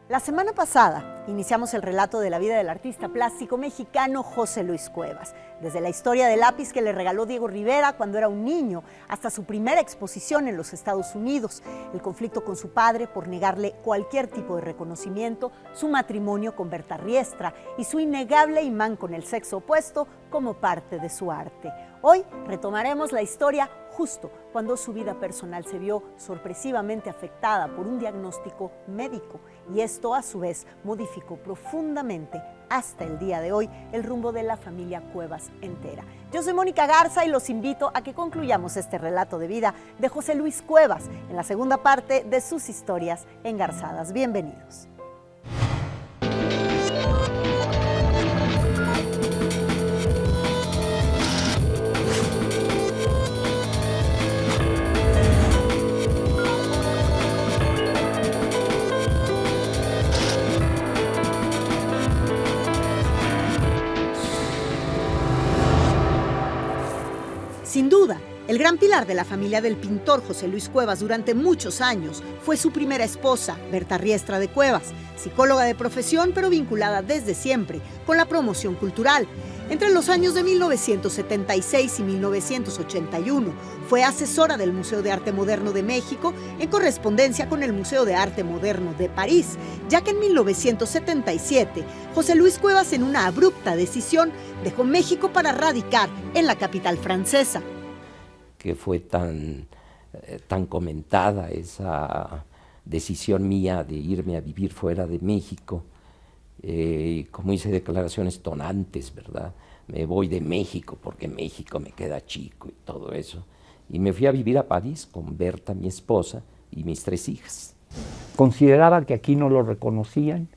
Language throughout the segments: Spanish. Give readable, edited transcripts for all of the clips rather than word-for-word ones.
La semana pasada iniciamos el relato de la vida del artista plástico mexicano José Luis Cuevas, desde la historia del lápiz que le regaló Diego Rivera cuando era un niño hasta su primera exposición en los Estados Unidos, el conflicto con su padre por negarle cualquier tipo de reconocimiento, su matrimonio con Berta Riestra y su innegable imán con el sexo opuesto como parte de su arte. Hoy retomaremos la historia justo cuando su vida personal se vio sorpresivamente afectada por un diagnóstico médico y esto a su vez modificó profundamente hasta el día de hoy el rumbo de la familia Cuevas entera. Yo soy Mónica Garza y los invito a que concluyamos este relato de vida de José Luis Cuevas en la segunda parte de sus historias engarzadas. Bienvenidos. Sin duda, el gran pilar de la familia del pintor José Luis Cuevas durante muchos años fue su primera esposa, Berta Riestra de Cuevas, psicóloga de profesión pero vinculada desde siempre con la promoción cultural. Entre los años de 1976 y 1981 fue asesora del Museo de Arte Moderno de México en correspondencia con el Museo de Arte Moderno de París, ya que en 1977 José Luis Cuevas, en una abrupta decisión, dejó México para radicar en la capital francesa. Que fue tan comentada esa decisión mía de irme a vivir fuera de México. Como hice declaraciones tonantes, ¿verdad? Me voy de México porque México me queda chico y todo eso. Y me fui a vivir a París con Berta, mi esposa, y mis 3 hijas. Consideraba que aquí no lo reconocían,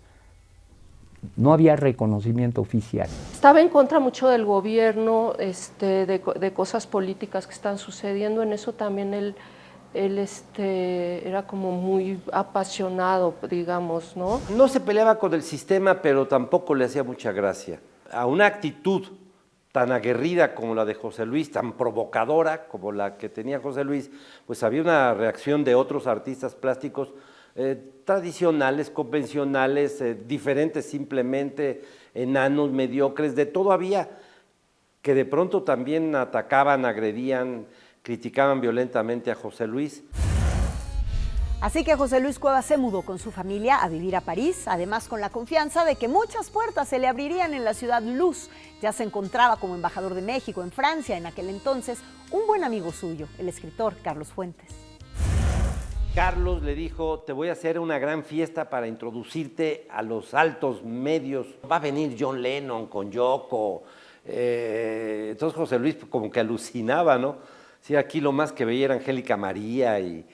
no había reconocimiento oficial. Estaba en contra mucho del gobierno, de cosas políticas que están sucediendo. En eso también él era como muy apasionado, digamos, ¿no? No se peleaba con el sistema, pero tampoco le hacía mucha gracia. A una actitud tan aguerrida como la de José Luis, tan provocadora como la que tenía José Luis, pues había una reacción de otros artistas plásticos tradicionales, convencionales, diferentes simplemente, enanos, mediocres, de todo había, que de pronto también atacaban, agredían, criticaban violentamente a José Luis. Así que José Luis Cuevas se mudó con su familia a vivir a París, además con la confianza de que muchas puertas se le abrirían en la ciudad luz. Ya se encontraba como embajador de México en Francia en aquel entonces un buen amigo suyo, el escritor Carlos Fuentes. Carlos le dijo, te voy a hacer una gran fiesta para introducirte a los altos medios. Va a venir John Lennon con Yoko. Entonces José Luis como que alucinaba, ¿no? Sí, aquí lo más que veía era Angélica María y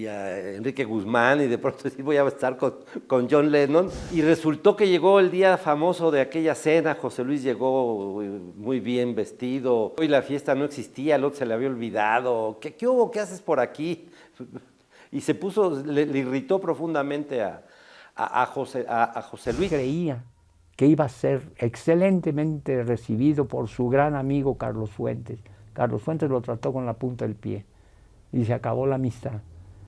Enrique Guzmán, y de pronto sí voy a estar con John Lennon. Y resultó que llegó el día famoso de aquella cena. José Luis llegó muy bien vestido. Hoy la fiesta no existía, el otro se le había olvidado. ¿Qué hubo? ¿Qué haces por aquí? Y se puso, le irritó profundamente a José Luis. Creía que iba a ser excelentemente recibido por su gran amigo Carlos Fuentes. Carlos Fuentes lo trató con la punta del pie y se acabó la amistad.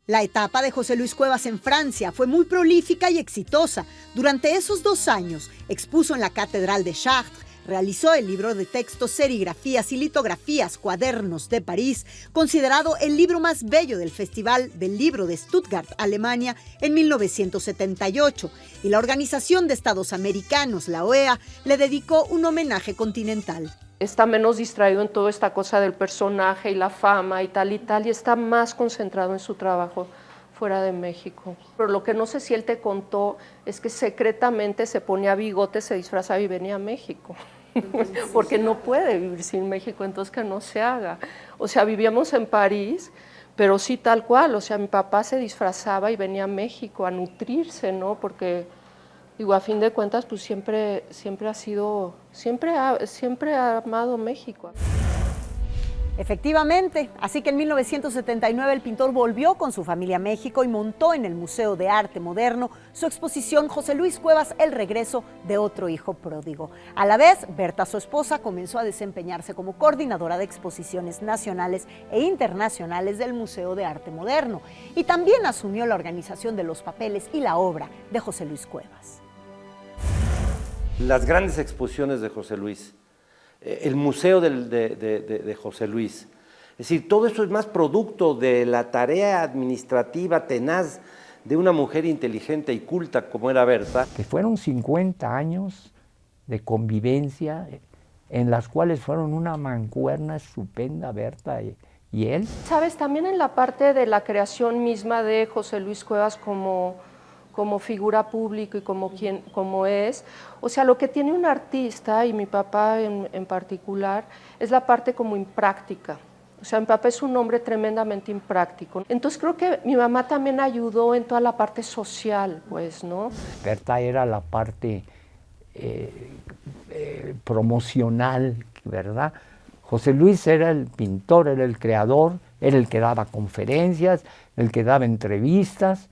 La etapa de José Luis Cuevas en Francia fue muy prolífica y exitosa. Durante esos 2 años expuso en la Catedral de Chartres, realizó el libro de textos, serigrafías y litografías, Cuadernos de París, considerado el libro más bello del Festival del Libro de Stuttgart, Alemania, en 1978, y la Organización de Estados Americanos, la OEA, le dedicó un homenaje continental. Está menos distraído en toda esta cosa del personaje y la fama y tal, y está más concentrado en su trabajo fuera de México. Pero lo que no sé si él te contó es que secretamente se ponía bigotes, se disfrazaba y venía a México. Porque no puede vivir sin México, entonces que no se haga. O sea, vivíamos en París, pero sí tal cual. O sea, mi papá se disfrazaba y venía a México a nutrirse, ¿no? Porque, digo, a fin de cuentas, pues siempre ha amado México. Efectivamente, así que en 1979 el pintor volvió con su familia a México y montó en el Museo de Arte Moderno su exposición José Luis Cuevas, el regreso de otro hijo pródigo. A la vez, Berta, su esposa, comenzó a desempeñarse como coordinadora de exposiciones nacionales e internacionales del Museo de Arte Moderno y también asumió la organización de los papeles y la obra de José Luis Cuevas. Las grandes exposiciones de José Luis, el museo de José Luis. Es decir, todo eso es más producto de la tarea administrativa tenaz de una mujer inteligente y culta como era Berta. Que fueron 50 años de convivencia en las cuales fueron una mancuerna estupenda Berta y él. Sabes, también en la parte de la creación misma de José Luis Cuevas como figura pública y como es, o sea, lo que tiene un artista, y mi papá en particular, es la parte como impráctica. O sea, mi papá es un hombre tremendamente impráctico. Entonces creo que mi mamá también ayudó en toda la parte social, pues, ¿no? Berta era la parte promocional, ¿verdad? José Luis era el pintor, era el creador, era el que daba conferencias, el que daba entrevistas,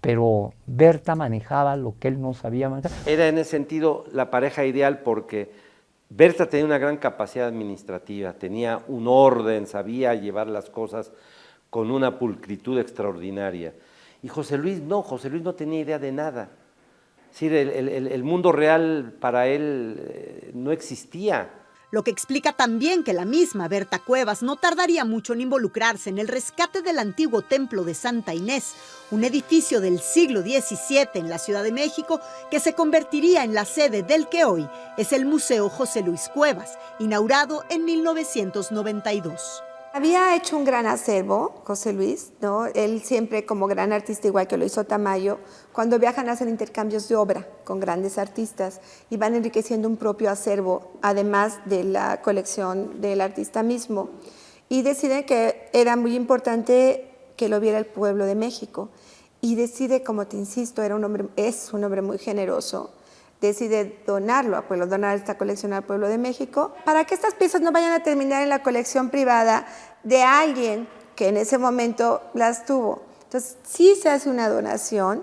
pero Berta manejaba lo que él no sabía manejar. Era en ese sentido la pareja ideal porque Berta tenía una gran capacidad administrativa, tenía un orden, sabía llevar las cosas con una pulcritud extraordinaria. Y José Luis no tenía idea de nada. Es decir, el mundo real para él no existía. Lo que explica también que la misma Berta Cuevas no tardaría mucho en involucrarse en el rescate del antiguo templo de Santa Inés, un edificio del siglo XVII en la Ciudad de México que se convertiría en la sede del que hoy es el Museo José Luis Cuevas, inaugurado en 1992. Había hecho un gran acervo, José Luis, ¿no? Él siempre como gran artista, igual que lo hizo Tamayo, cuando viajan hacen intercambios de obra con grandes artistas y van enriqueciendo un propio acervo, además de la colección del artista mismo. Y deciden que era muy importante que lo viera el pueblo de México. Y decide, como te insisto, es un hombre muy generoso, decide donar esta colección al pueblo de México, para que estas piezas no vayan a terminar en la colección privada de alguien que en ese momento las tuvo. Entonces, sí se hace una donación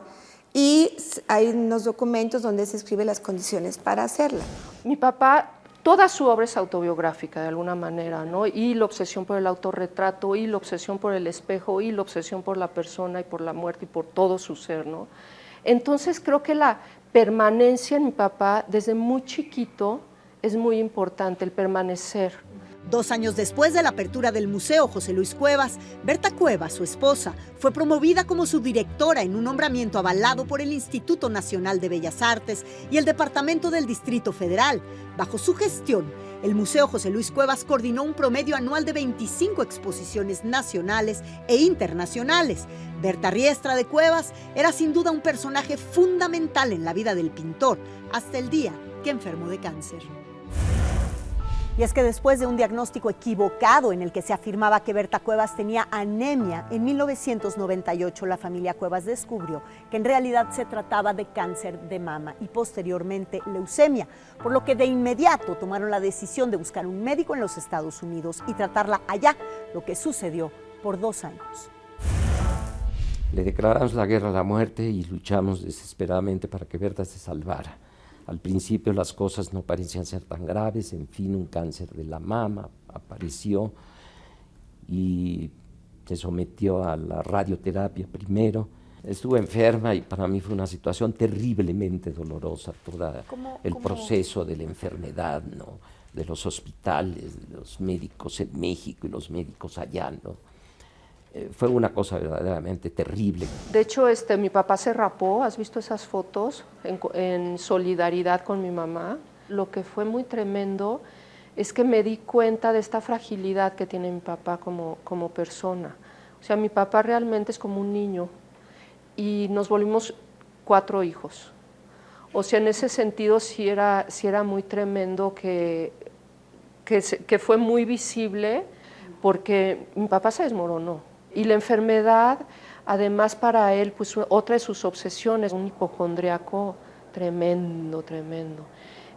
y hay unos documentos donde se escriben las condiciones para hacerla. Mi papá, toda su obra es autobiográfica de alguna manera, ¿no? Y la obsesión por el autorretrato, y la obsesión por el espejo, y la obsesión por la persona y por la muerte y por todo su ser, ¿no? Entonces creo que la permanencia en mi papá desde muy chiquito es muy importante, el permanecer. 2 años después de la apertura del Museo José Luis Cuevas, Berta Cuevas, su esposa, fue promovida como su directora en un nombramiento avalado por el Instituto Nacional de Bellas Artes y el Departamento del Distrito Federal. Bajo su gestión, el Museo José Luis Cuevas coordinó un promedio anual de 25 exposiciones nacionales e internacionales. Berta Riestra de Cuevas era sin duda un personaje fundamental en la vida del pintor, hasta el día que enfermó de cáncer. Y es que después de un diagnóstico equivocado en el que se afirmaba que Berta Cuevas tenía anemia, en 1998 la familia Cuevas descubrió que en realidad se trataba de cáncer de mama y posteriormente leucemia, por lo que de inmediato tomaron la decisión de buscar un médico en los Estados Unidos y tratarla allá, lo que sucedió por 2 años. Le declaramos la guerra a la muerte y luchamos desesperadamente para que Berta se salvara. Al principio las cosas no parecían ser tan graves, en fin, un cáncer de la mama apareció y se sometió a la radioterapia primero. Estuvo enferma y para mí fue una situación terriblemente dolorosa, todo el proceso de la enfermedad, ¿no? De los hospitales, de los médicos en México y los médicos allá, ¿no? Fue una cosa verdaderamente terrible. De hecho, mi papá se rapó, ¿has visto esas fotos? En solidaridad con mi mamá. Lo que fue muy tremendo es que me di cuenta de esta fragilidad que tiene mi papá como persona. O sea, mi papá realmente es como un niño y nos volvimos 4 hijos. O sea, en ese sentido sí era muy tremendo que fue muy visible porque mi papá se desmoronó. Y la enfermedad, además para él, pues otra de sus obsesiones, un hipocondriaco tremendo.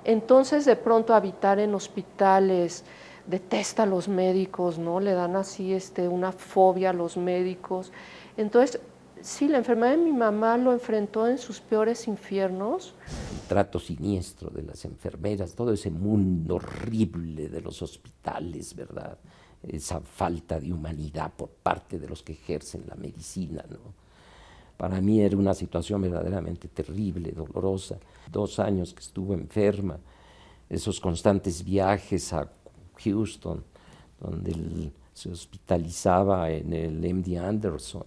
Entonces, de pronto, habitar en hospitales detesta a los médicos, ¿no? Le dan así una fobia a los médicos. Entonces, sí, la enfermedad de mi mamá lo enfrentó en sus peores infiernos. El trato siniestro de las enfermeras, todo ese mundo horrible de los hospitales, ¿verdad? Esa falta de humanidad por parte de los que ejercen la medicina, ¿no? Para mí era una situación verdaderamente terrible, dolorosa. 2 años que estuvo enferma, esos constantes viajes a Houston, donde se hospitalizaba en el MD Anderson.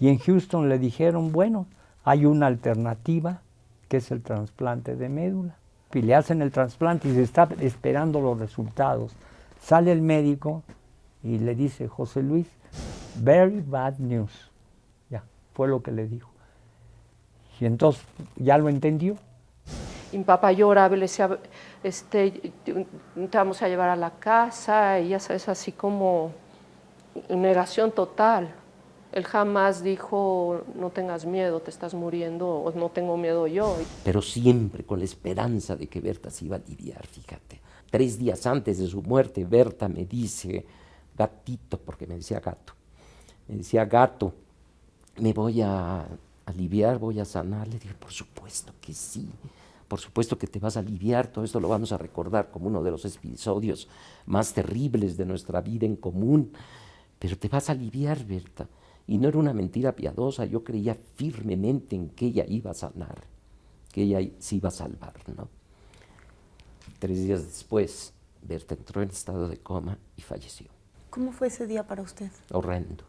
Y en Houston le dijeron, bueno, hay una alternativa, que es el trasplante de médula. Y le hacen el trasplante y se está esperando los resultados. Sale el médico y le dice, José Luis, very bad news. Ya, fue lo que le dijo. Y entonces ya lo entendió. Y mi papá lloraba y le decía, te vamos a llevar a la casa, y ya sabes, así como negación total. Él jamás dijo, no tengas miedo, te estás muriendo, o no tengo miedo yo. Pero siempre con la esperanza de que Berta se iba a aliviar, fíjate. 3 días antes de su muerte, Berta me dice, gatito, porque me decía gato, me decía, gato, me voy a aliviar, voy a sanar. Le dije, por supuesto que sí, por supuesto que te vas a aliviar, todo esto lo vamos a recordar como uno de los episodios más terribles de nuestra vida en común, pero te vas a aliviar, Berta. Y no era una mentira piadosa, yo creía firmemente en que ella iba a sanar, que ella se iba a salvar, ¿no? 3 días después, Berta entró en estado de coma y falleció. ¿Cómo fue ese día para usted? Horrendo,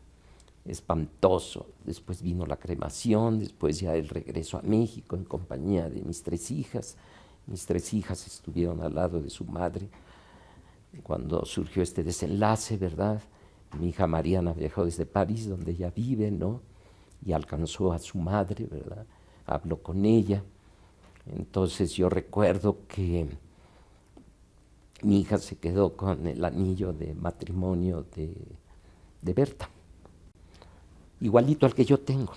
espantoso. Después vino la cremación, después ya el regreso a México en compañía de mis 3 hijas. Mis 3 hijas estuvieron al lado de su madre cuando surgió este desenlace, ¿verdad? Mi hija Mariana viajó desde París, donde ella vive, ¿no? Y alcanzó a su madre, ¿verdad? Habló con ella. Entonces yo recuerdo que mi hija se quedó con el anillo de matrimonio de Berta, igualito al que yo tengo,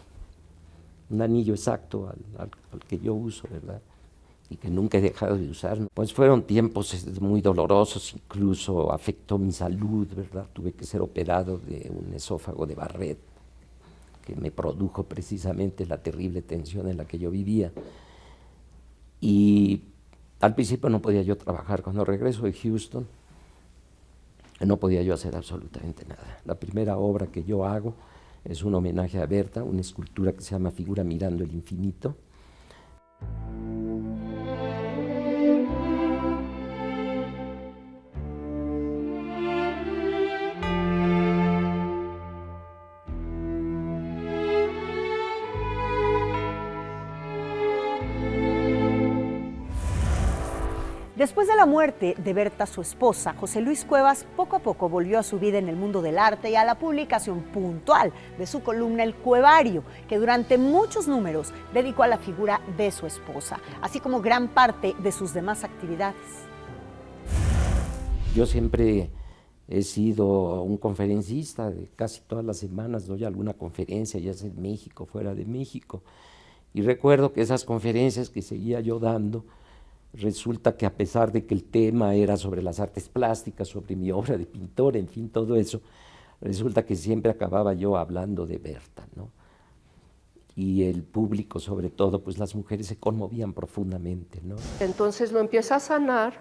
un anillo exacto al que yo uso, ¿verdad? Y que nunca he dejado de usar. Pues fueron tiempos muy dolorosos, incluso afectó mi salud, ¿verdad? Tuve que ser operado de un esófago de Barrett, que me produjo precisamente la terrible tensión en la que yo vivía. Y al principio no podía yo trabajar. Cuando regreso de Houston, no podía yo hacer absolutamente nada. La primera obra que yo hago es un homenaje a Berta, una escultura que se llama Figura mirando el infinito. Después de la muerte de Berta, su esposa, José Luis Cuevas poco a poco volvió a su vida en el mundo del arte y a la publicación puntual de su columna El Cuevario, que durante muchos números dedicó a la figura de su esposa, así como gran parte de sus demás actividades. Yo siempre he sido un conferencista, de casi todas las semanas doy alguna conferencia, ya sea en México, fuera de México. Y recuerdo que esas conferencias que seguía yo dando, resulta que a pesar de que el tema era sobre las artes plásticas, sobre mi obra de pintor, en fin, todo eso, resulta que siempre acababa yo hablando de Berta, ¿no? Y el público, sobre todo, pues las mujeres se conmovían profundamente, ¿no? Entonces lo empieza a sanar,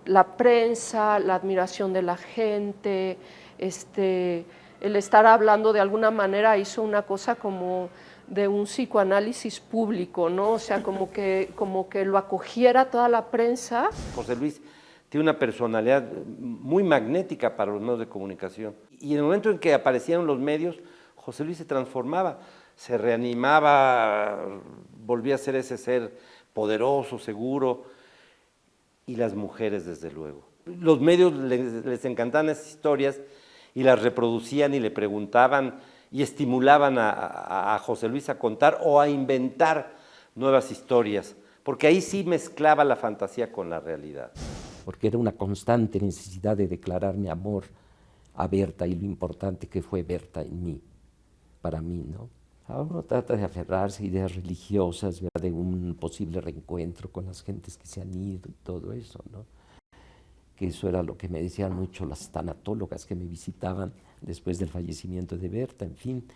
la prensa, la admiración de la gente, el estar hablando de alguna manera hizo una cosa como de un psicoanálisis público, ¿no? O sea, como que lo acogiera toda la prensa. José Luis tiene una personalidad muy magnética para los medios de comunicación. Y en el momento en que aparecieron los medios, José Luis se transformaba, se reanimaba, volvía a ser ese ser poderoso, seguro, y las mujeres, desde luego. Los medios les encantaban esas historias y las reproducían y le preguntaban y estimulaban a José Luis a contar o a inventar nuevas historias, porque ahí sí mezclaba la fantasía con la realidad. Porque era una constante necesidad de declarar mi amor a Berta y lo importante que fue Berta en mí, para mí, ¿no? Ahora uno trata de aferrarse a ideas religiosas, ¿verdad? De un posible reencuentro con las gentes que se han ido y todo eso, ¿no? que eso era lo que me decían mucho las tanatólogas que me visitaban después del fallecimiento de Berta, en fin.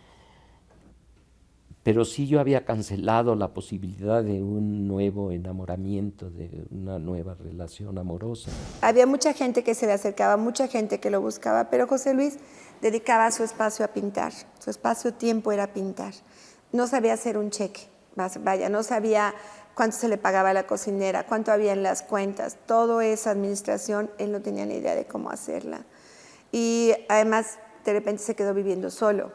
Pero sí yo había cancelado la posibilidad de un nuevo enamoramiento, de una nueva relación amorosa. Había mucha gente que se le acercaba, mucha gente que lo buscaba, pero José Luis dedicaba su espacio a pintar, su espacio-tiempo era pintar. No sabía hacer un cheque, vaya, no sabía cuánto se le pagaba a la cocinera, cuánto había en las cuentas, toda esa administración, él no tenía ni idea de cómo hacerla. Y además, de repente se quedó viviendo solo,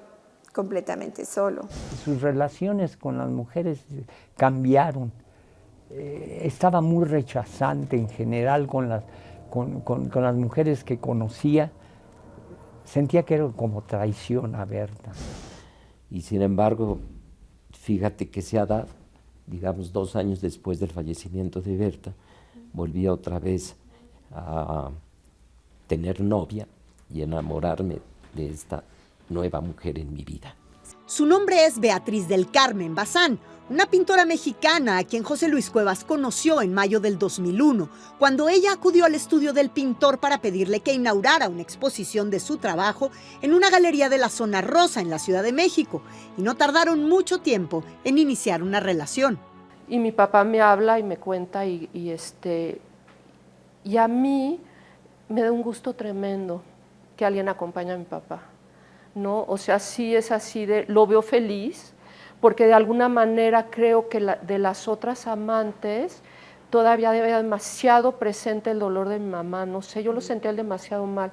completamente solo. Sus relaciones con las mujeres cambiaron. Estaba muy rechazante en general con las mujeres que conocía. Sentía que era como traición a Berta. Y sin embargo, fíjate que se ha dado, digamos, 2 años después del fallecimiento de Berta, volví otra vez a tener novia y enamorarme de esta nueva mujer en mi vida. Su nombre es Beatriz del Carmen Bazán, una pintora mexicana a quien José Luis Cuevas conoció en mayo del 2001, cuando ella acudió al estudio del pintor para pedirle que inaugurara una exposición de su trabajo en una galería de la Zona Rosa en la Ciudad de México, y no tardaron mucho tiempo en iniciar una relación. Y mi papá me habla y me cuenta y a mí me da un gusto tremendo que alguien acompañe a mi papá, ¿no? O sea, sí es así, lo veo feliz, porque de alguna manera creo que de las otras amantes todavía había demasiado presente el dolor de mi mamá, no sé, yo lo sentía demasiado mal.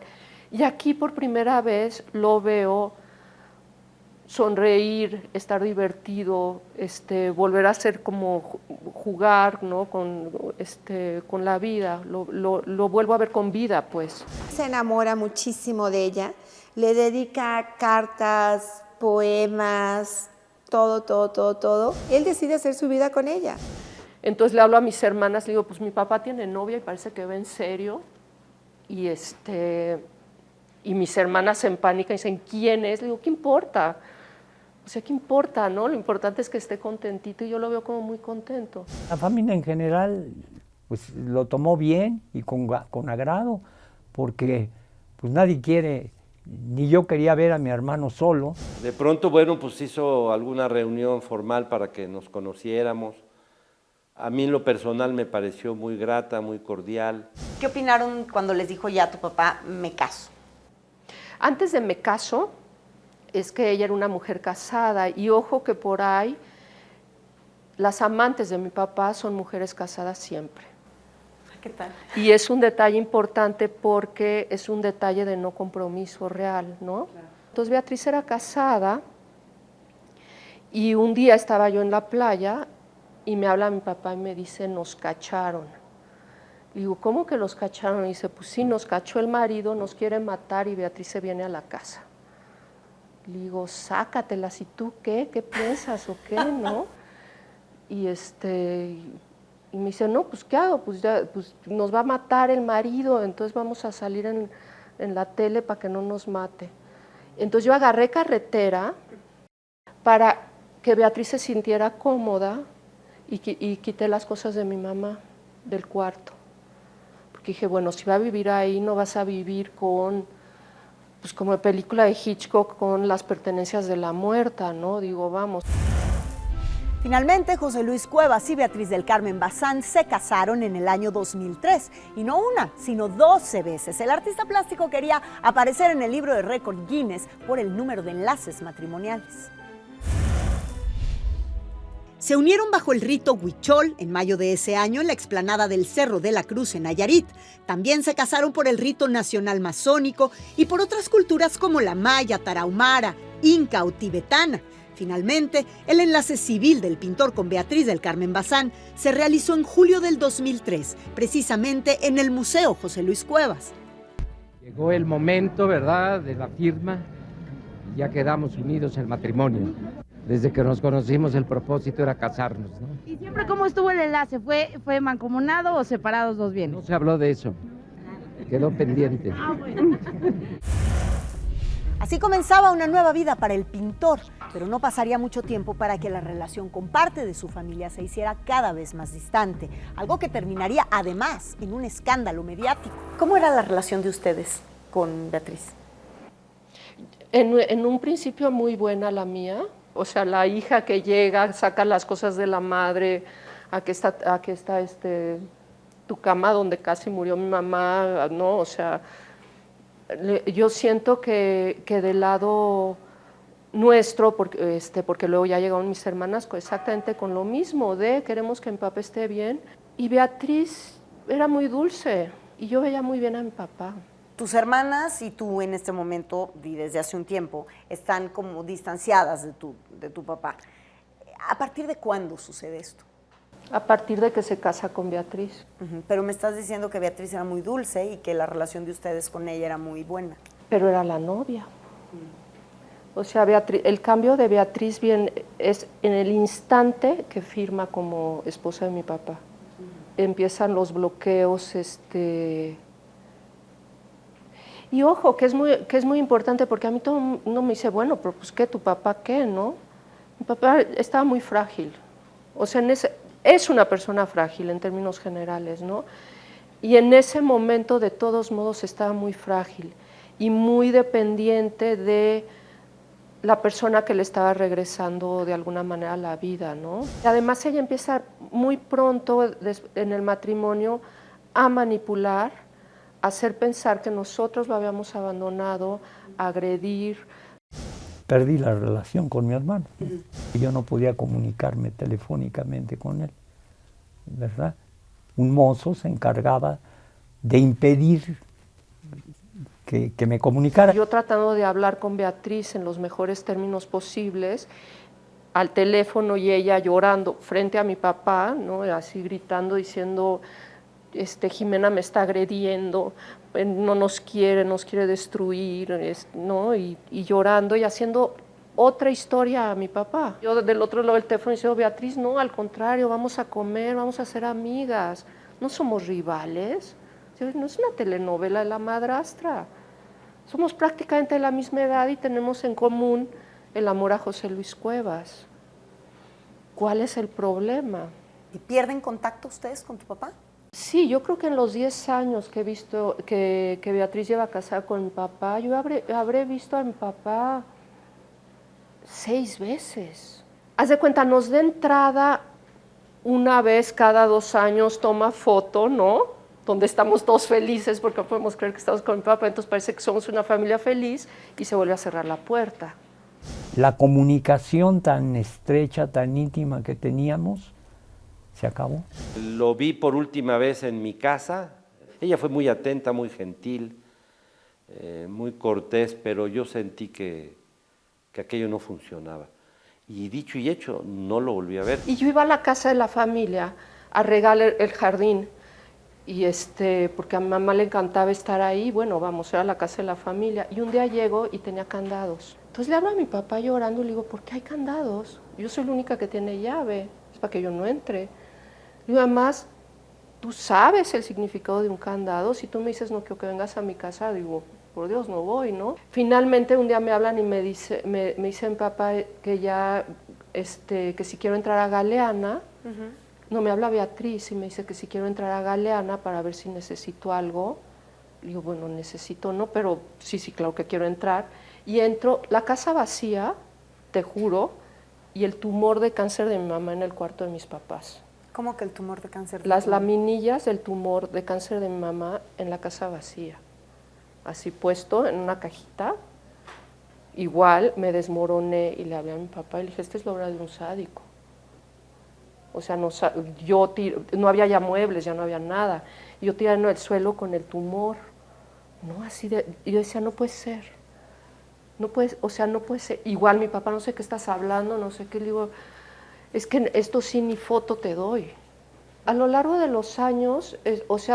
Y aquí por primera vez lo veo sonreír, estar divertido, volver a ser como jugar, ¿no? con la vida, lo vuelvo a ver con vida, pues. Se enamora muchísimo de ella, le dedica cartas, poemas, todo. Él decide hacer su vida con ella. Entonces le hablo a mis hermanas, le digo, pues mi papá tiene novia y parece que va en serio. Y mis hermanas se empánicas y dicen, ¿quién es? Le digo, ¿qué importa? O sea, ¿qué importa, no? Lo importante es que esté contentito y yo lo veo como muy contento. La familia en general pues lo tomó bien y con agrado, porque pues nadie quiere, ni yo quería ver a mi hermano solo. De pronto, bueno, pues hizo alguna reunión formal para que nos conociéramos. A mí en lo personal me pareció muy grata, muy cordial. ¿Qué opinaron cuando les dijo ya a tu papá, me caso? Antes de me caso, es que ella era una mujer casada y ojo que por ahí las amantes de mi papá son mujeres casadas siempre. ¿Qué tal? Y es un detalle importante porque es un detalle de no compromiso real, ¿no? Claro. Entonces Beatriz era casada y un día estaba yo en la playa y me habla mi papá y me dice, nos cacharon. Le digo, ¿cómo que los cacharon? Y dice, pues sí, nos cachó el marido, nos quiere matar y Beatriz se viene a la casa. Le digo, sácatelas, ¿y tú qué? ¿Qué piensas o qué, no? Y me dice, no, pues ¿qué hago? Pues nos va a matar el marido, entonces vamos a salir en la tele para que no nos mate. Entonces yo agarré carretera para que Beatriz se sintiera cómoda y quité las cosas de mi mamá del cuarto. Porque dije, bueno, si va a vivir ahí, no vas a vivir pues como en película de Hitchcock, con las pertenencias de la muerta, ¿no? Digo, vamos. Finalmente, José Luis Cuevas y Beatriz del Carmen Bazán se casaron en el año 2003, y no una, sino 12 veces. El artista plástico quería aparecer en el libro de récord Guinness por el número de enlaces matrimoniales. Se unieron bajo el rito huichol en mayo de ese año en la explanada del Cerro de la Cruz en Nayarit. También se casaron por el rito nacional masónico y por otras culturas como la maya, tarahumara, inca o tibetana. Finalmente, el enlace civil del pintor con Beatriz del Carmen Bazán se realizó en julio del 2003, precisamente en el Museo José Luis Cuevas. Llegó el momento, ¿verdad?, de la firma y ya quedamos unidos en matrimonio. Desde que nos conocimos el propósito era casarnos, ¿no? ¿Y siempre cómo estuvo el enlace? ¿Fue mancomunado o separados los bienes? No se habló de eso, quedó pendiente. Ah, bueno. Así comenzaba una nueva vida para el pintor, pero no pasaría mucho tiempo para que la relación con parte de su familia se hiciera cada vez más distante, algo que terminaría además en un escándalo mediático. ¿Cómo era la relación de ustedes con Beatriz? En un principio muy buena la mía, o sea, la hija que llega, saca las cosas de la madre, aquí está tu cama donde casi murió mi mamá, ¿no? O sea, yo siento que del lado nuestro, porque luego ya llegaron mis hermanas exactamente con lo mismo, de queremos que mi papá esté bien, y Beatriz era muy dulce, y yo veía muy bien a mi papá. Tus hermanas y tú en este momento, y desde hace un tiempo, están como distanciadas de tu papá. ¿A partir de cuándo sucede esto? A partir de que se casa con Beatriz. Pero me estás diciendo que Beatriz era muy dulce y que la relación de ustedes con ella era muy buena. Pero era la novia. O sea, el cambio de Beatriz es en el instante que firma como esposa de mi papá. Empiezan los bloqueos, Y ojo, que es muy importante, porque a mí todo el mundo me dice, bueno, pero pues ¿qué? ¿Tu papá qué, no? Mi papá estaba muy frágil. O sea, es una persona frágil en términos generales, ¿no? Y en ese momento, de todos modos, estaba muy frágil y muy dependiente de la persona que le estaba regresando de alguna manera a la vida, ¿no? Y además ella empieza muy pronto en el matrimonio a manipular, a hacer pensar que nosotros lo habíamos abandonado, a agredir. Perdí la relación con mi hermano. Yo no podía comunicarme telefónicamente con él, ¿verdad? Un mozo se encargaba de impedir que me comunicara. Yo tratando de hablar con Beatriz en los mejores términos posibles, al teléfono, y ella llorando frente a mi papá, ¿no? Así gritando, diciendo, Jimena me está agrediendo, no nos quiere destruir, ¿no? Y llorando y haciendo otra historia a mi papá. Yo del otro lado del teléfono diciendo, Beatriz, no, al contrario, vamos a comer, vamos a ser amigas, no somos rivales, no es una telenovela de la madrastra, somos prácticamente de la misma edad y tenemos en común el amor a José Luis Cuevas. ¿Cuál es el problema? ¿Y pierden contacto ustedes con tu papá? Sí, yo creo que en los 10 años que he visto que Beatriz lleva casada con mi papá, yo habré visto a mi papá 6 veces. Haz de cuenta, nos da entrada una vez cada 2 años, toma foto, ¿no? Donde estamos todos felices porque no podemos creer que estamos con mi papá, entonces parece que somos una familia feliz y se vuelve a cerrar la puerta. La comunicación tan estrecha, tan íntima que teníamos, se acabó. Lo vi por última vez en mi casa. Ella fue muy atenta, muy gentil, muy cortés, pero yo sentí que aquello no funcionaba. Y dicho y hecho, no lo volví a ver. Y yo iba a la casa de la familia a regar el jardín, y porque a mi mamá le encantaba estar ahí, bueno, vamos, era la casa de la familia, y un día llego y tenía candados. Entonces le hablo a mi papá llorando y le digo, ¿por qué hay candados? Yo soy la única que tiene llave, es para que yo no entre. Y además, tú sabes el significado de un candado. Si tú me dices, no quiero que vengas a mi casa, digo, por Dios, no voy, ¿no? Finalmente un día me hablan y me dice mi papá que ya, que si quiero entrar a Galeana. No, me habla Beatriz y me dice que si quiero entrar a Galeana para ver si necesito algo. Le digo, bueno, necesito no, pero sí, claro que quiero entrar. Y entro, la casa vacía, te juro, y el tumor de cáncer de mi mamá en el cuarto de mis papás. ¿Cómo que el tumor de cáncer? Las laminillas del tumor de cáncer de mi mamá en la casa vacía, así puesto en una cajita. Igual me desmoroné y le hablé a mi papá y le dije, esta es la obra de un sádico. O sea, no había ya muebles, ya no había nada. Yo tiré en el suelo con el tumor, ¿no? Y yo decía, no puede ser. No puede ser. Igual mi papá, no sé qué estás hablando, no sé qué, le digo, es que esto sí ni foto te doy. A lo largo de los años,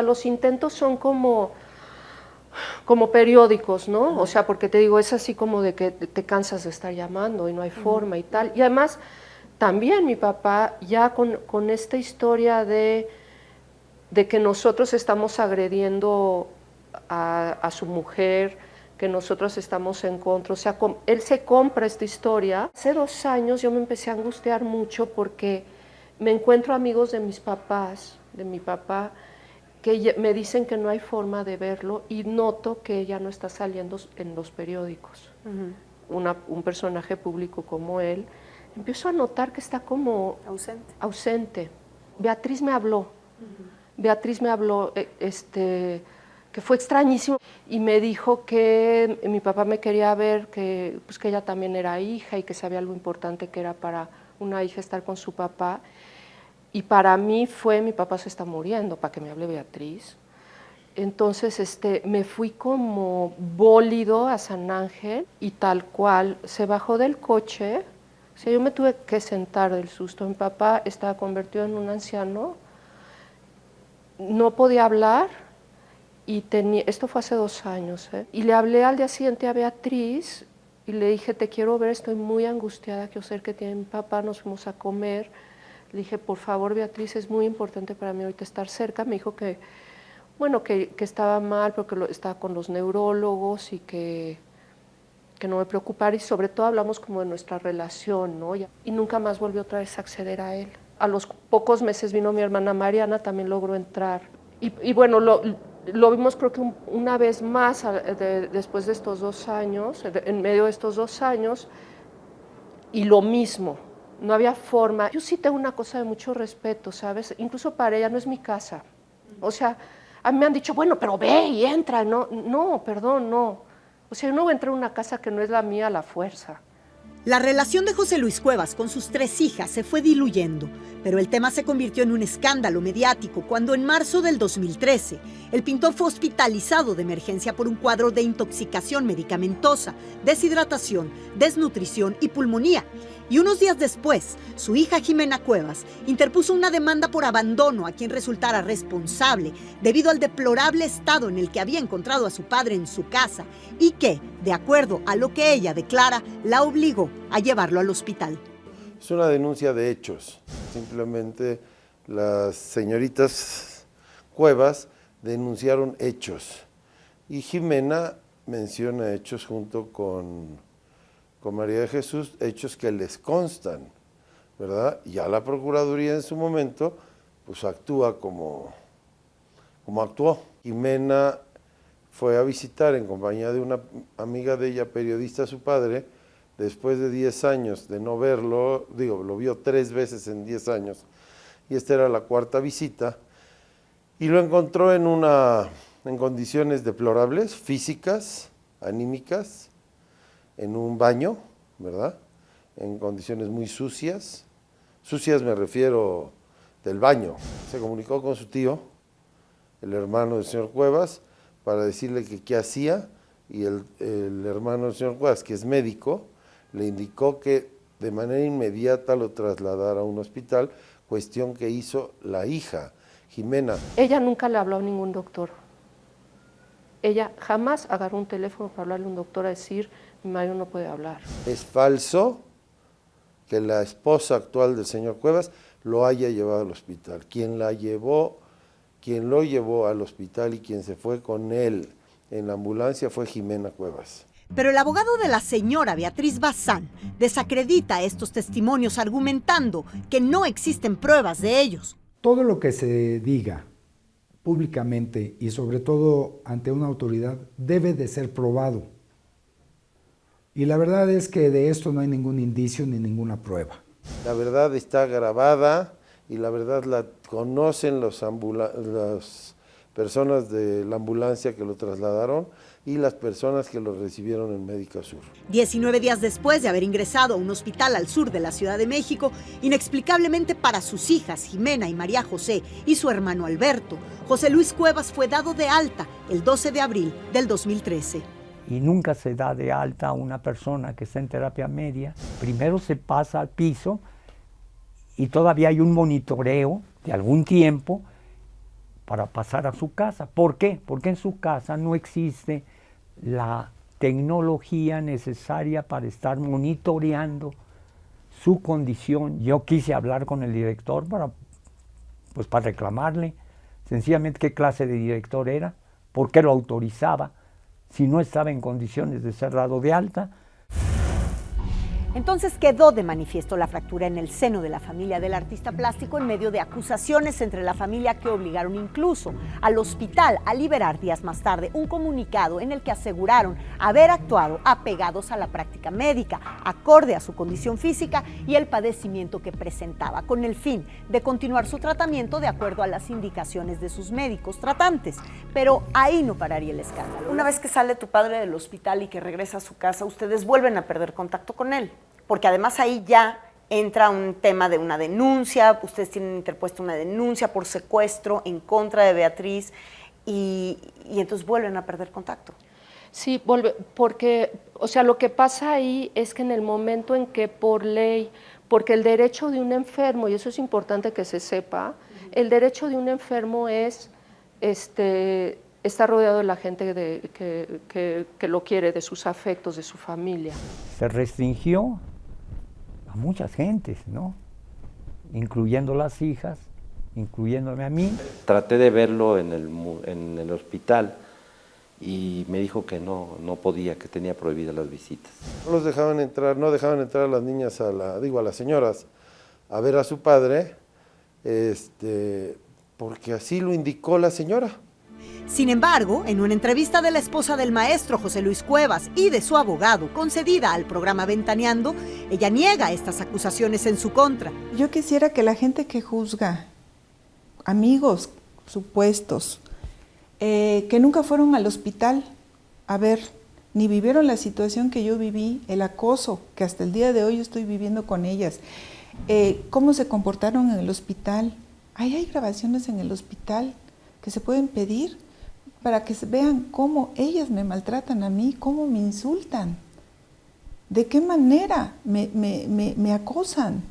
los intentos son como periódicos, ¿no? O sea, porque te digo, es así como de que te cansas de estar llamando y no hay forma y tal. Y además, también mi papá, ya con esta historia de que nosotros estamos agrediendo a su mujer, que nosotros estamos en contra. O sea, él se compra esta historia. Hace 2 años yo me empecé a angustiar mucho porque me encuentro amigos de mis papás, de mi papá, que me dicen que no hay forma de verlo y noto que ella no está saliendo en los periódicos. Un personaje público como él, empiezo a notar que está como ausente. Beatriz me habló, que fue extrañísimo, y me dijo que mi papá me quería ver, que ella también era hija y que sabía lo importante que era para una hija estar con su papá. Y para mí fue, mi papá se está muriendo, para que me hable Beatriz. Entonces me fui como bólido a San Ángel y tal cual, se bajó del coche. O sea, yo me tuve que sentar del susto. Mi papá estaba convertido en un anciano, no podía hablar y esto fue hace 2 años, y le hablé al día siguiente a Beatriz y le dije, te quiero ver, estoy muy angustiada, quiero saber qué tiene mi papá. Nos fuimos a comer. Le dije, por favor, Beatriz, es muy importante para mí ahorita estar cerca. Me dijo que, bueno, que estaba mal, pero que estaba con los neurólogos y que no me preocupara. Y sobre todo hablamos como de nuestra relación, ¿no? Y nunca más volvió otra vez a acceder a él. A los pocos meses vino mi hermana Mariana, también logró entrar. Y bueno, lo vimos creo que una vez más después de estos 2 años, en medio de estos 2 años, y lo mismo. No había forma. Yo sí tengo una cosa de mucho respeto, ¿sabes? Incluso para ella no es mi casa. O sea, a mí me han dicho, bueno, pero ve y entra. No, perdón, no. O sea, yo no voy a entrar en una casa que no es la mía a la fuerza. La relación de José Luis Cuevas con sus 3 hijas se fue diluyendo, pero el tema se convirtió en un escándalo mediático cuando en marzo del 2013 el pintor fue hospitalizado de emergencia por un cuadro de intoxicación medicamentosa, deshidratación, desnutrición y pulmonía. Y unos días después, su hija Jimena Cuevas interpuso una demanda por abandono a quien resultara responsable debido al deplorable estado en el que había encontrado a su padre en su casa y que, de acuerdo a lo que ella declara, la obligó a llevarlo al hospital. Es una denuncia de hechos. Simplemente las señoritas Cuevas denunciaron hechos y Jimena menciona hechos junto con María de Jesús, hechos que les constan, ¿verdad? Ya la Procuraduría en su momento, pues actúa como actuó. Jimena fue a visitar en compañía de una amiga de ella, periodista, a su padre, después de 10 años de no verlo, lo vio 3 veces en 10 años, y esta era la 4ª visita, y lo encontró en condiciones deplorables, físicas, anímicas, en un baño, ¿verdad? En condiciones muy sucias. Sucias me refiero del baño. Se comunicó con su tío, el hermano del señor Cuevas, para decirle que qué hacía, y el hermano del señor Cuevas, que es médico, le indicó que de manera inmediata lo trasladara a un hospital, cuestión que hizo la hija, Jimena. Ella nunca le habló a ningún doctor. Ella jamás agarró un teléfono para hablarle a un doctor a decir, mi marido no puede hablar. Es falso que la esposa actual del señor Cuevas lo haya llevado al hospital. Quien lo llevó al hospital y quien se fue con él en la ambulancia fue Jimena Cuevas. Pero el abogado de la señora Beatriz Bazán desacredita estos testimonios argumentando que no existen pruebas de ellos. Todo lo que se diga públicamente y sobre todo ante una autoridad debe de ser probado. Y la verdad es que de esto no hay ningún indicio ni ninguna prueba. La verdad está grabada y la verdad la conocen las personas de la ambulancia que lo trasladaron y las personas que lo recibieron en Médica Sur. 19 días después de haber ingresado a un hospital al sur de la Ciudad de México, inexplicablemente para sus hijas Jimena y María José y su hermano Alberto, José Luis Cuevas fue dado de alta el 12 de abril del 2013. Y nunca se da de alta a una persona que está en terapia media. Primero se pasa al piso y todavía hay un monitoreo de algún tiempo para pasar a su casa. ¿Por qué? Porque en su casa no existe la tecnología necesaria para estar monitoreando su condición. Yo quise hablar con el director para reclamarle sencillamente qué clase de director era, por qué lo autorizaba, si no estaba en condiciones de ser dado de alta. Entonces quedó de manifiesto la fractura en el seno de la familia del artista plástico en medio de acusaciones entre la familia que obligaron incluso al hospital a liberar días más tarde un comunicado en el que aseguraron haber actuado apegados a la práctica médica, acorde a su condición física y el padecimiento que presentaba, con el fin de continuar su tratamiento de acuerdo a las indicaciones de sus médicos tratantes. Pero ahí no pararía el escándalo. Una vez que sale tu padre del hospital y que regresa a su casa, ustedes vuelven a perder contacto con él. Porque además ahí ya entra un tema de una denuncia, ustedes tienen interpuesta una denuncia por secuestro en contra de Beatriz y entonces vuelven a perder contacto. Sí, porque, o sea, lo que pasa ahí es que en el momento en que por ley, porque el derecho de un enfermo, y eso es importante que se sepa, el derecho de un enfermo es estar rodeado de la gente que lo quiere, de sus afectos, de su familia. Se restringió a muchas gentes, ¿no? Incluyendo las hijas, incluyéndome a mí. Traté de verlo en el hospital y me dijo que no podía, que tenía prohibidas las visitas. No dejaban entrar a las niñas, a las señoras, a ver a su padre, porque así lo indicó la señora. Sin embargo, en una entrevista de la esposa del maestro José Luis Cuevas y de su abogado concedida al programa Ventaneando, ella niega estas acusaciones en su contra. Yo quisiera que la gente que juzga, amigos supuestos, que nunca fueron al hospital a ver, ni vivieron la situación que yo viví, el acoso, que hasta el día de hoy estoy viviendo con ellas, cómo se comportaron en el hospital. Ahí hay grabaciones en el hospital que se pueden pedir para que vean cómo ellas me maltratan a mí, cómo me insultan, de qué manera me acosan.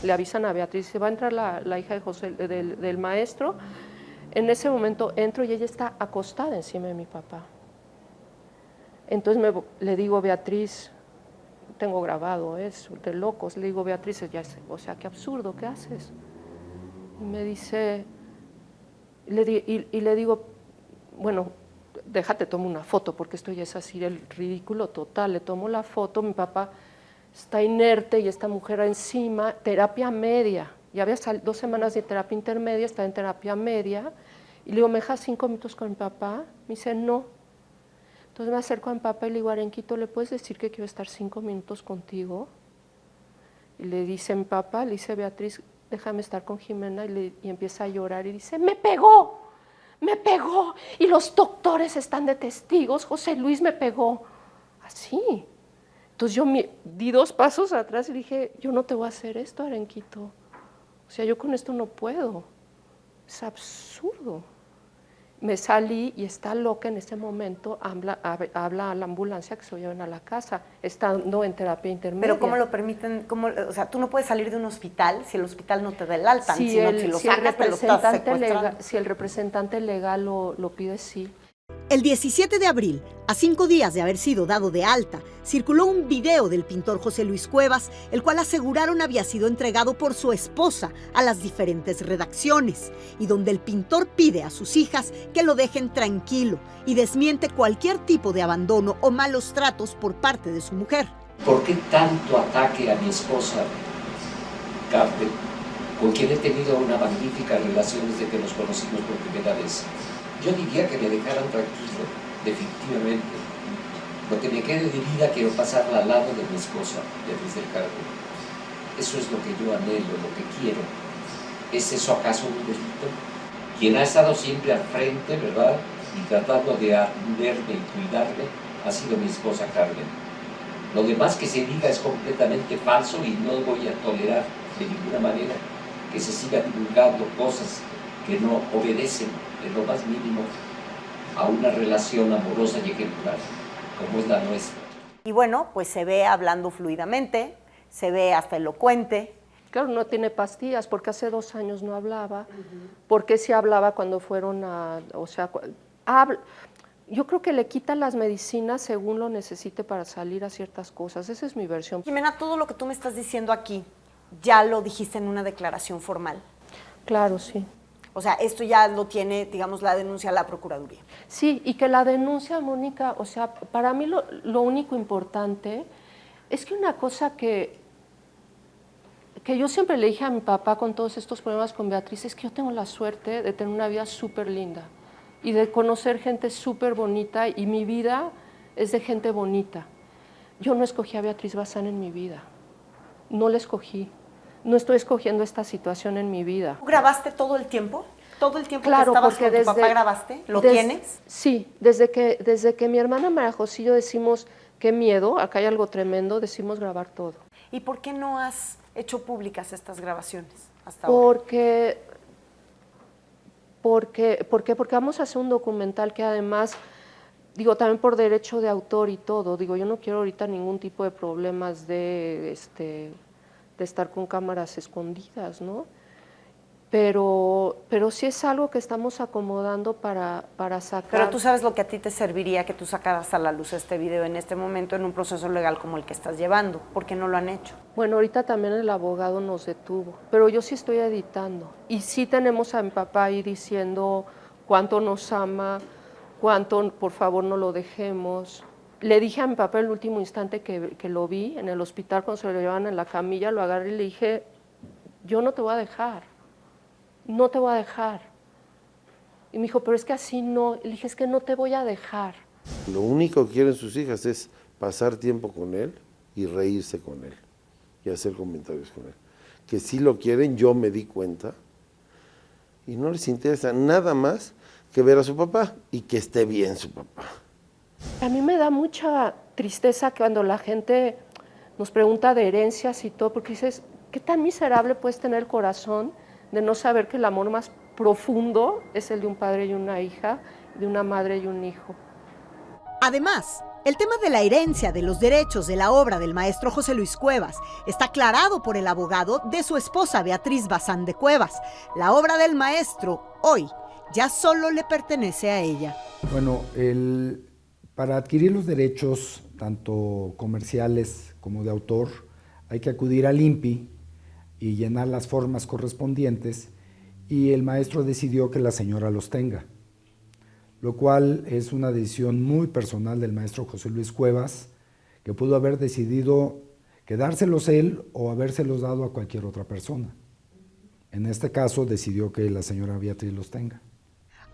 Le avisan a Beatriz, se va a entrar la hija de José, del maestro. En ese momento entro y ella está acostada encima de mi papá. Entonces le digo, Beatriz, tengo grabado eso, de locos, le digo, Beatriz, o sea, qué absurdo, ¿qué haces? Y me dice, y le digo, bueno, déjate, tomo una foto, porque esto ya es así el ridículo total. Le tomo la foto, mi papá está inerte y esta mujer encima, terapia media. Ya había 2 semanas de terapia intermedia, está en terapia media. Y le digo, ¿me dejas 5 minutos con mi papá? Me dice, no. Entonces me acerco a mi papá y le digo, Arenquito, ¿le puedes decir que quiero estar 5 minutos contigo? Y le dice mi papá, le dice Beatriz, déjame estar con Jimena, y empieza a llorar y dice, me pegó, y los doctores están de testigos, José Luis me pegó. Así. Entonces yo di 2 pasos atrás y dije, yo no te voy a hacer esto, Arenquito. O sea, yo con esto no puedo. Es absurdo. Me salí y está loca en ese momento, habla a la ambulancia que se lo lleven a la casa, estando en terapia intermedia. Pero ¿cómo lo permiten? O sea, tú no puedes salir de un hospital si el hospital no te da el alta, si lo sacas, te lo estás secuestrando. Si el representante legal lo pide, sí. El 17 de abril, a 5 días de haber sido dado de alta, circuló un video del pintor José Luis Cuevas, el cual aseguraron había sido entregado por su esposa a las diferentes redacciones, y donde el pintor pide a sus hijas que lo dejen tranquilo y desmiente cualquier tipo de abandono o malos tratos por parte de su mujer. ¿Por qué tanto ataque a mi esposa, Carmen, con quien he tenido una magnífica relación desde que nos conocimos por primera vez? Yo diría que me dejaran tranquilo, definitivamente. Lo que me quede de vida quiero pasarla al lado de mi esposa, Beatriz del Carmen. Eso es lo que yo anhelo, lo que quiero. ¿Es eso acaso un delito? Quien ha estado siempre al frente, ¿verdad?, y tratando de atenderme y cuidarme, ha sido mi esposa Carmen. Lo demás que se diga es completamente falso y no voy a tolerar de ninguna manera que se siga divulgando cosas que no obedecen en lo más mínimo a una relación amorosa y ejemplar, como es la nuestra. Y bueno, pues se ve hablando fluidamente, se ve hasta elocuente. Claro, no tiene pastillas, porque hace 2 años no hablaba, porque sí hablaba cuando fueron yo creo que le quitan las medicinas según lo necesite para salir a ciertas cosas, esa es mi versión. Jimena, todo lo que tú me estás diciendo aquí, ¿ya lo dijiste en una declaración formal? Claro, sí. O sea, esto ya lo tiene, digamos, la denuncia a la Procuraduría. Sí, y que la denuncia, Mónica, o sea, para mí lo único importante es que una cosa que yo siempre le dije a mi papá con todos estos problemas con Beatriz es que yo tengo la suerte de tener una vida súper linda y de conocer gente súper bonita, y mi vida es de gente bonita. Yo no escogí a Beatriz Bazán en mi vida, no la escogí. No estoy escogiendo esta situación en mi vida. ¿Tú grabaste todo el tiempo? ¿Todo el tiempo Claro, que estabas porque con tu papá grabaste? ¿Lo tienes? Sí, desde que mi hermana María José y yo decimos qué miedo, acá hay algo tremendo, decimos grabar todo. ¿Y por qué no has hecho públicas estas grabaciones hasta ahora? Porque vamos a hacer un documental que además, digo, también por derecho de autor y todo, digo, yo no quiero ahorita ningún tipo de problemas de estar con cámaras escondidas, ¿no? Pero sí es algo que estamos acomodando para sacar. Pero tú sabes lo que a ti te serviría que tú sacaras a la luz este video en este momento en un proceso legal como el que estás llevando. ¿Por qué no lo han hecho? Bueno, ahorita también el abogado nos detuvo, pero yo sí estoy editando. Y sí tenemos a mi papá ahí diciendo cuánto nos ama, cuánto, por favor, no lo dejemos. Le dije a mi papá en el último instante que lo vi en el hospital cuando se lo llevaban en la camilla, lo agarré y le dije, yo no te voy a dejar, no te voy a dejar. Y me dijo, pero es que así no. Le dije, es que no te voy a dejar. Lo único que quieren sus hijas es pasar tiempo con él y reírse con él y hacer comentarios con él. Que sí lo quieren, yo me di cuenta, y no les interesa nada más que ver a su papá y que esté bien su papá. A mí me da mucha tristeza cuando la gente nos pregunta de herencias y todo, porque dices, ¿qué tan miserable puedes tener el corazón de no saber que el amor más profundo es el de un padre y una hija, de una madre y un hijo? Además, el tema de la herencia de los derechos de la obra del maestro José Luis Cuevas está aclarado por el abogado de su esposa Beatriz Bazán de Cuevas. La obra del maestro, hoy, ya solo le pertenece a ella. Bueno, para adquirir los derechos, tanto comerciales como de autor, hay que acudir al INPI y llenar las formas correspondientes, y el maestro decidió que la señora los tenga, lo cual es una decisión muy personal del maestro José Luis Cuevas, que pudo haber decidido quedárselos él o habérselos dado a cualquier otra persona. En este caso decidió que la señora Beatriz los tenga.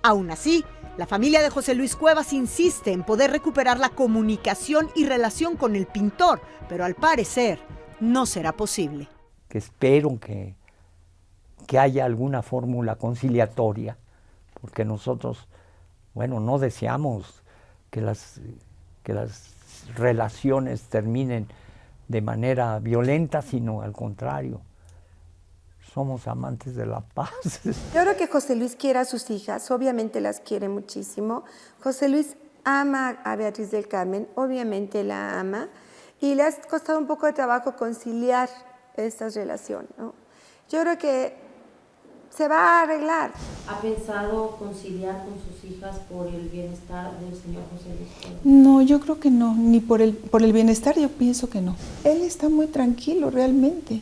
Aún así, la familia de José Luis Cuevas insiste en poder recuperar la comunicación y relación con el pintor, pero al parecer no será posible. Que espero que haya alguna fórmula conciliatoria, porque nosotros, bueno, no deseamos que las relaciones terminen de manera violenta, sino al contrario. Somos amantes de la paz. Yo creo que José Luis quiere a sus hijas, obviamente las quiere muchísimo. José Luis ama a Beatriz del Carmen, obviamente la ama, y le ha costado un poco de trabajo conciliar esta relación, ¿no? Yo creo que se va a arreglar. ¿Ha pensado conciliar con sus hijas por el bienestar del señor José Luis Cuevas? No, yo creo que no, ni por el bienestar yo pienso que no. Él está muy tranquilo realmente.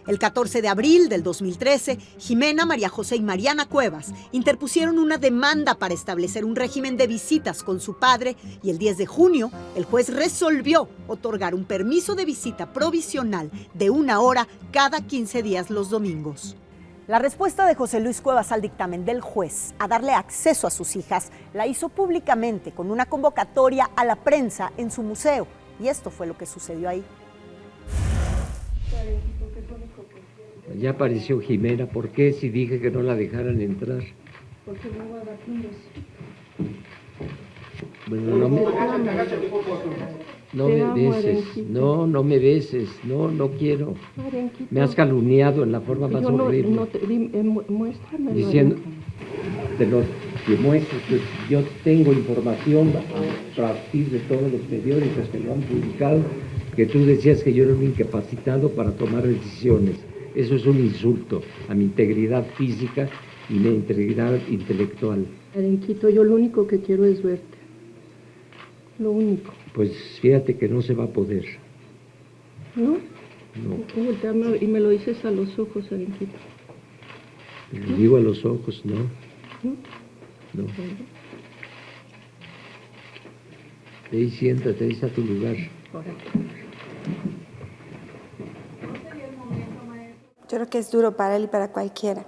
El 14 de abril del 2013, Jimena, María José y Mariana Cuevas interpusieron una demanda para establecer un régimen de visitas con su padre, y el 10 de junio el juez resolvió otorgar un permiso de visita provisional de 1 hora cada 15 días los domingos. La respuesta de José Luis Cuevas al dictamen del juez a darle acceso a sus hijas la hizo públicamente con una convocatoria a la prensa en su museo, y esto fue lo que sucedió ahí. Ya apareció Jimena. ¿Por qué si dije que no la dejaran entrar? Porque no va a dar puntos. Bueno, no me beses. No me beses. No quiero. Me has calumniado en la forma más horrible. Muéstrame. Diciendo, te lo demuestro, que yo tengo información a partir de todos los periódicos que lo han publicado, que tú decías que yo era un incapacitado para tomar decisiones. Eso es un insulto a mi integridad física y mi integridad intelectual. Arenquito, yo lo único que quiero es verte. Lo único. Pues fíjate que no se va a poder. ¿No? No. Volteame y me lo dices a los ojos, Arenquito. Pero digo a los ojos, no. No. Ve y siéntate, ahí está tu lugar. Yo creo que es duro para él y para cualquiera.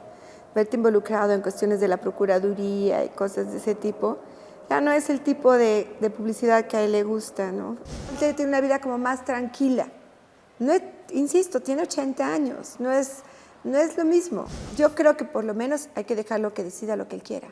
Verte involucrado en cuestiones de la procuraduría y cosas de ese tipo, ya no es el tipo de publicidad que a él le gusta, ¿no? Él tiene una vida como más tranquila. No es, insisto, tiene 80 años, no es lo mismo. Yo creo que por lo menos hay que dejarlo que decida lo que él quiera.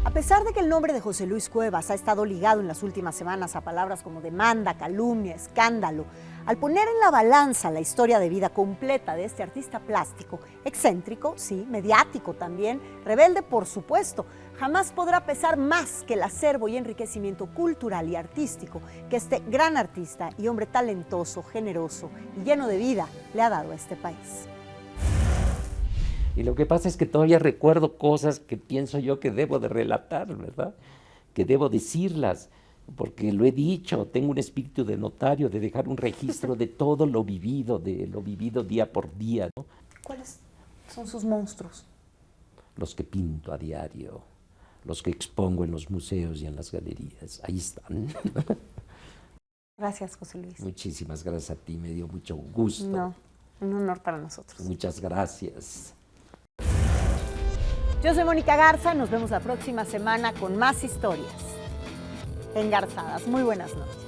A pesar de que el nombre de José Luis Cuevas ha estado ligado en las últimas semanas a palabras como demanda, calumnia, escándalo, al poner en la balanza la historia de vida completa de este artista plástico, excéntrico, sí, mediático también, rebelde por supuesto, jamás podrá pesar más que el acervo y enriquecimiento cultural y artístico que este gran artista y hombre talentoso, generoso y lleno de vida le ha dado a este país. Y lo que pasa es que todavía recuerdo cosas que pienso yo que debo de relatar, ¿verdad? Que debo decirlas, porque lo he dicho, tengo un espíritu de notario, de dejar un registro de todo lo vivido día por día, ¿no? ¿Cuáles son sus monstruos? Los que pinto a diario, los que expongo en los museos y en las galerías, ahí están. Gracias, José Luis. Muchísimas gracias a ti, me dio mucho gusto. No, un honor para nosotros. Muchas gracias. Yo soy Mónica Garza, nos vemos la próxima semana con más historias engarzadas. Muy buenas noches.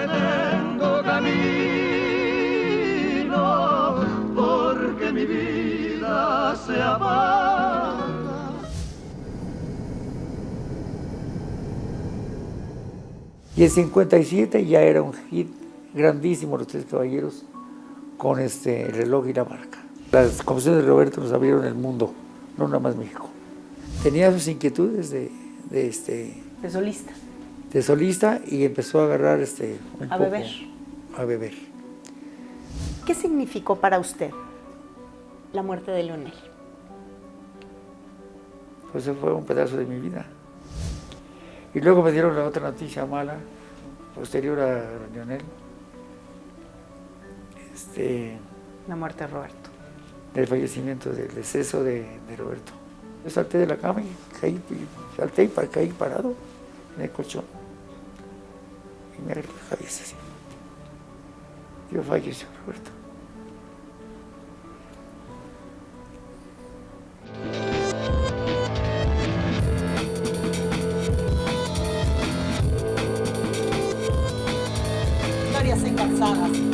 Tengo camino porque mi vida se apaga. Y en 57 ya era un hit grandísimo Los Tres Caballeros con el reloj y la marca. Las composiciones de Roberto nos abrieron el mundo, no nada más México. Tenía sus inquietudes de solista. De solista y empezó a agarrar A beber. A beber. ¿Qué significó para usted la muerte de Leonel? Pues fue un pedazo de mi vida. Y luego me dieron la otra noticia mala, posterior a Leonel. La muerte de Roberto. Del fallecimiento, del deceso de Roberto. Yo salté de la cama y caí, caí parado en el colchón. Y me agarré la cabeza así. Yo falleció Roberto. Historias engarzadas.